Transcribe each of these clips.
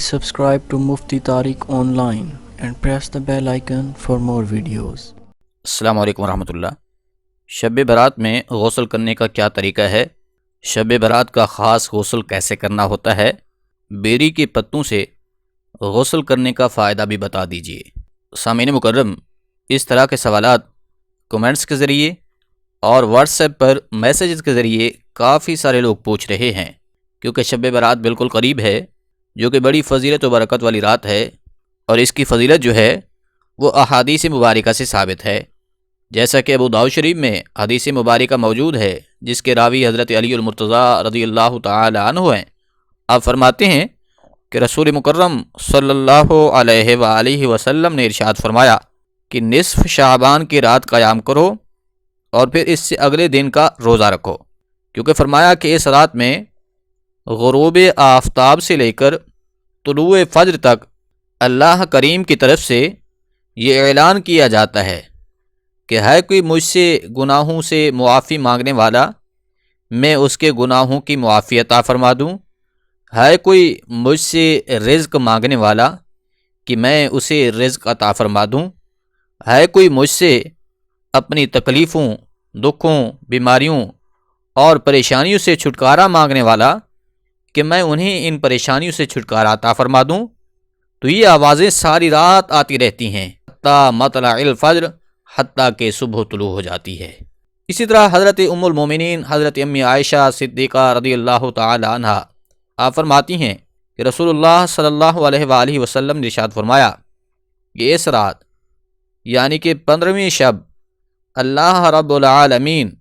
Subscribe to Mufti Tariq Online and press the bell icon for more videos. السلام علیکم ورحمۃ اللہ۔ شب برات میں غسل کرنے کا کیا طریقہ ہے؟ شب برات کا خاص غسل کیسے کرنا ہوتا ہے؟ بیری کے پتوں سے غسل کرنے کا فائدہ بھی بتا دیجیے۔ سامعین مکرم، اس طرح کے سوالات کومنٹس کے ذریعے اور واٹس ایپ پر میسیجز کے ذریعے کافی سارے لوگ پوچھ رہے ہیں، کیونکہ شب برات بالکل قریب ہے، جو کہ بڑی فضیلت و برکت والی رات ہے، اور اس کی فضیلت جو ہے وہ احادیث مبارکہ سے ثابت ہے۔ جیسا کہ ابو داؤد شریف میں حدیث مبارکہ موجود ہے، جس کے راوی حضرت علی المرتضیٰ رضی اللہ تعالی عنہ ہیں۔ آپ فرماتے ہیں کہ رسول مکرم صلی اللہ علیہ وآلہ وسلم نے ارشاد فرمایا کہ نصف شعبان کی رات قیام کرو اور پھر اس سے اگلے دن کا روزہ رکھو، کیونکہ فرمایا کہ اس رات میں غروب آفتاب سے لے کر طلوع فجر تک اللہ کریم کی طرف سے یہ اعلان کیا جاتا ہے کہ ہے کوئی مجھ سے گناہوں سے معافی مانگنے والا، میں اس کے گناہوں کی معافی عطا فرما دوں۔ ہے کوئی مجھ سے رزق مانگنے والا کہ میں اسے رزق عطا فرما دوں۔ ہے کوئی مجھ سے اپنی تکلیفوں، دکھوں، بیماریوں اور پریشانیوں سے چھٹکارا مانگنے والا کہ میں انہیں ان پریشانیوں سے چھٹکارا عطا فرما دوں۔ تو یہ آوازیں ساری رات آتی رہتی ہیں حتیٰ مطلع الفجر، حتیٰ کہ صبح طلوع ہو جاتی ہے۔ اسی طرح حضرت ام المومنین حضرت امی عائشہ صدیقہ رضی اللہ تعالی عنہ آپ فرماتی ہیں کہ رسول اللہ صلی اللہ علیہ وآلہ وسلم نے ارشاد فرمایا کہ اس رات یعنی کہ 15ویں شب اللہ رب العالمین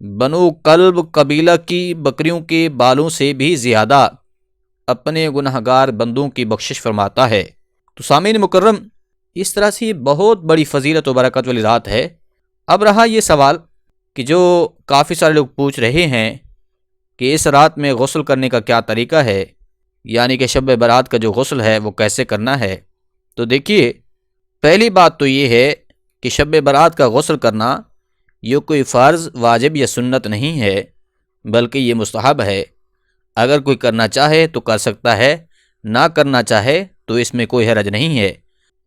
بنو کلب قبیلہ کی بکریوں کے بالوں سے بھی زیادہ اپنے گنہگار بندوں کی بخشش فرماتا ہے۔ تو سامعین مکرم، اس طرح سے یہ بہت بڑی فضیلت و برکت والی رات ہے۔ اب رہا یہ سوال کہ جو کافی سارے لوگ پوچھ رہے ہیں کہ اس رات میں غسل کرنے کا کیا طریقہ ہے، یعنی کہ شب برات کا جو غسل ہے وہ کیسے کرنا ہے۔ تو دیکھیے، پہلی بات تو یہ ہے کہ شب برات کا غسل کرنا یہ کوئی فرض، واجب یا سنت نہیں ہے، بلکہ یہ مستحب ہے۔ اگر کوئی کرنا چاہے تو کر سکتا ہے، نہ کرنا چاہے تو اس میں کوئی حرج نہیں ہے۔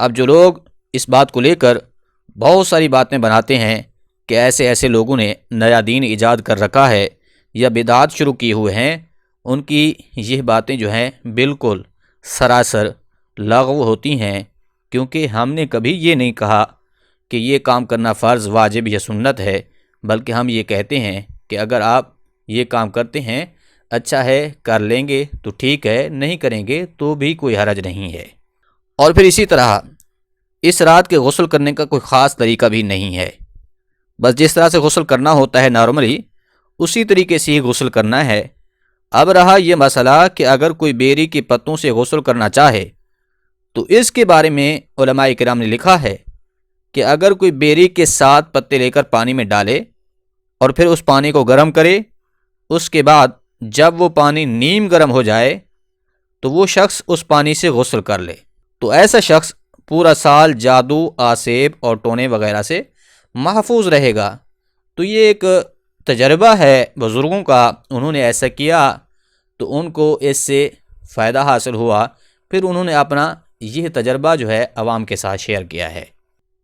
اب جو لوگ اس بات کو لے کر بہت ساری باتیں بناتے ہیں کہ ایسے ایسے لوگوں نے نیا دین ایجاد کر رکھا ہے یا بدعات شروع کیے ہوئے ہیں، ان کی یہ باتیں جو ہیں بالکل سراسر لغو ہوتی ہیں، کیونکہ ہم نے کبھی یہ نہیں کہا کہ یہ کام کرنا فرض، واجب یا سنت ہے، بلکہ ہم یہ کہتے ہیں کہ اگر آپ یہ کام کرتے ہیں، اچھا ہے، کر لیں گے تو ٹھیک ہے، نہیں کریں گے تو بھی کوئی حرج نہیں ہے۔ اور پھر اسی طرح اس رات کے غسل کرنے کا کوئی خاص طریقہ بھی نہیں ہے، بس جس طرح سے غسل کرنا ہوتا ہے نارملی، اسی طریقے سے ہی غسل کرنا ہے۔ اب رہا یہ مسئلہ کہ اگر کوئی بیری کے پتوں سے غسل کرنا چاہے تو اس کے بارے میں علماء کرام نے لکھا ہے کہ اگر کوئی بیری کے 7 پتے لے کر پانی میں ڈالے اور پھر اس پانی کو گرم کرے، اس کے بعد جب وہ پانی نیم گرم ہو جائے تو وہ شخص اس پانی سے غسل کر لے، تو ایسا شخص پورا سال جادو، آسیب اور ٹونے وغیرہ سے محفوظ رہے گا۔ تو یہ ایک تجربہ ہے بزرگوں کا، انہوں نے ایسا کیا تو ان کو اس سے فائدہ حاصل ہوا، پھر انہوں نے اپنا یہ تجربہ جو ہے عوام کے ساتھ شیئر کیا ہے۔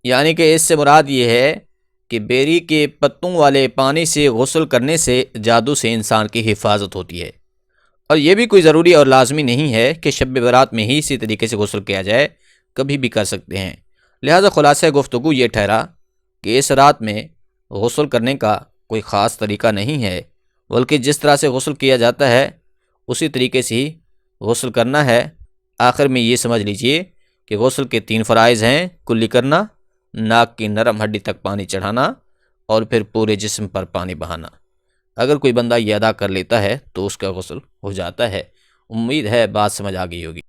یعنی کہ اس سے مراد یہ ہے کہ بیری کے پتوں والے پانی سے غسل کرنے سے جادو سے انسان کی حفاظت ہوتی ہے، اور یہ بھی کوئی ضروری اور لازمی نہیں ہے کہ شب برات میں ہی اسی طریقے سے غسل کیا جائے، کبھی بھی کر سکتے ہیں۔ لہذا خلاصہ گفتگو یہ ٹھہرا کہ اس رات میں غسل کرنے کا کوئی خاص طریقہ نہیں ہے، بلکہ جس طرح سے غسل کیا جاتا ہے اسی طریقے سے ہی غسل کرنا ہے۔ آخر میں یہ سمجھ لیجئے کہ غسل کے 3 فرائض ہیں: کلی کرنا، ناک کی نرم ہڈی تک پانی چڑھانا، اور پھر پورے جسم پر پانی بہانا۔ اگر کوئی بندہ یہ ادا کر لیتا ہے تو اس کا غسل ہو جاتا ہے۔ امید ہے بات سمجھ آ گئی ہوگی۔